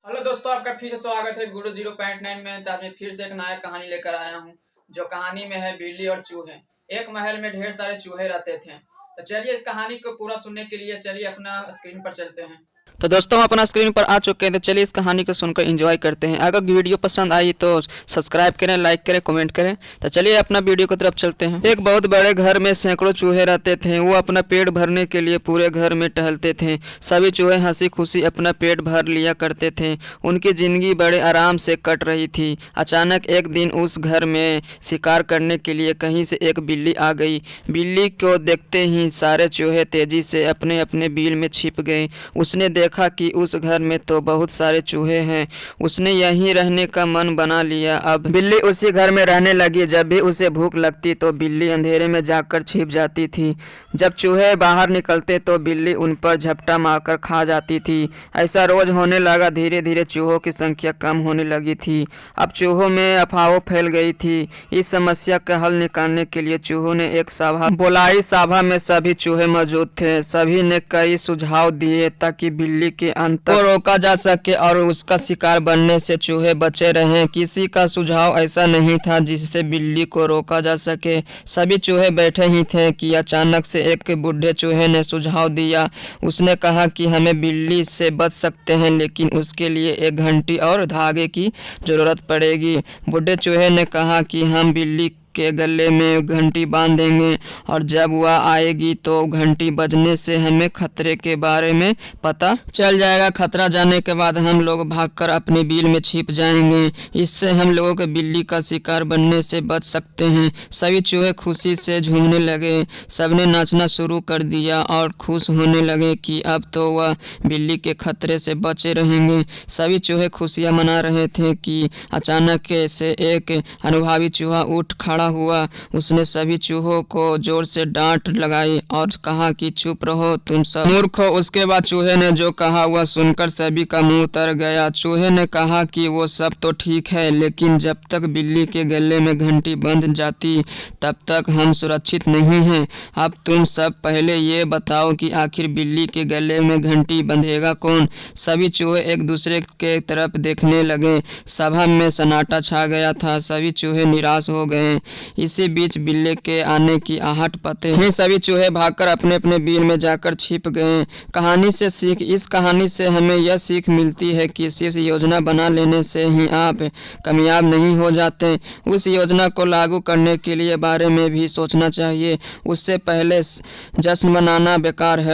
Hello दोस्तों, आपका फिर से स्वागत है गुरु 0.9 में। तो आज मैं फिर से एक नया कहानी लेकर आया हूँ। जो कहानी में है बिल्ली और चूहे। एक महल में ढेर सारे चूहे रहते थे। तो चलिए इस कहानी को पूरा सुनने के लिए चलिए अपना स्क्रीन पर चलते हैं। तो दोस्तों हम अपना स्क्रीन पर आ चुके हैं। तो चलिए इस कहानी को सुनकर एंजॉय करते हैं। अगर वीडियो पसंद आई तो सब्सक्राइब करें, लाइक करें, कमेंट करें। तो चलिए अपना वीडियो की तरफ चलते हैं। एक बहुत बड़े घर में सैकड़ों चूहे रहते थे। वो अपना पेट भरने के लिए पूरे घर में टहलते थे। सभी चूहे हंसी खुशी अपना पेट भर लिया करते थे। उनकी जिंदगी बड़े आराम से कट रही थी। अचानक एक दिन उस घर में शिकार करने के लिए कहीं से एक बिल्ली आ गई। बिल्ली को देखते ही सारे चूहे तेजी से अपने अपने बिल में छिप गए। उसने देखा कि उस घर में तो बहुत सारे चूहे हैं। उसने यहीं रहने का मन बना लिया। अब बिल्ली उसी घर में रहने लगी। जब भी उसे भूख लगती तो बिल्ली अंधेरे में जाकर छिप जाती थी। जब चूहे बाहर निकलते तो बिल्ली उन पर झपटा मारकर खा जाती थी। ऐसा रोज होने लगा। धीरे धीरे चूहों की संख्या कम होने लगी थी। अब चूहों में अफवाह फैल गई थी। इस समस्या का हल निकालने के लिए चूहों ने एक सभा बुलाई। सभा में सभी चूहे मौजूद थे। सभी ने कई सुझाव दिए ताकि बिल्ली के अंत को रोका जा सके और उसका शिकार बनने से चूहे बचे रहें। किसी का सुझाव ऐसा नहीं था जिससे बिल्ली को रोका जा सके। सभी चूहे बैठे ही थे कि अचानक से एक बूढ़े चूहे ने सुझाव दिया। उसने कहा कि हमें बिल्ली से बच सकते हैं, लेकिन उसके लिए एक घंटी और धागे की जरूरत पड़ेगी। बूढ़े चूहे ने कहा कि हम बिल्ली के गले में घंटी बांध देंगे और जब वह आएगी तो घंटी बजने से हमें खतरे के बारे में पता चल जाएगा। खतरा जाने के बाद हम लोग भागकर अपने बिल में छिप जाएंगे। इससे हम लोगों के बिल्ली का शिकार बनने से बच सकते हैं। सभी चूहे खुशी से झूमने लगे। सबने नाचना शुरू कर दिया और खुश होने लगे कि अब तो वह बिल्ली के खतरे से बचे रहेंगे। सभी चूहे खुशियां मना रहे थे कि अचानक से एक अनुभवी चूहा उठ खड़ा हुआ। उसने सभी चूहों को जोर से डांट लगाई और कहा कि चुप रहो तुम सब मूर्ख हो। उसके बाद चूहे ने जो कहा वह सुनकर सभी का मुंह उतर गया। चूहे ने कहा कि वो सब तो ठीक है, लेकिन जब तक बिल्ली के गले में घंटी बंध जाती तब तक हम सुरक्षित नहीं हैं। अब तुम सब पहले ये बताओ कि आखिर बिल्ली के गले में घंटी बंधेगा कौन। सभी चूहे एक दूसरे के तरफ देखने लगे। सभा में सन्नाटा छा गया था। सभी चूहे निराश हो गए। इसी बीच बिल्ली के आने की आहट पाते ही सभी चूहे भागकर अपने अपने बिल में जाकर छिप गए। कहानी से सीख। इस कहानी से हमें यह सीख मिलती है कि सिर्फ योजना बना लेने से ही आप कामयाब नहीं हो जाते। उस योजना को लागू करने के लिए बारे में भी सोचना चाहिए। उससे पहले जश्न मनाना बेकार है।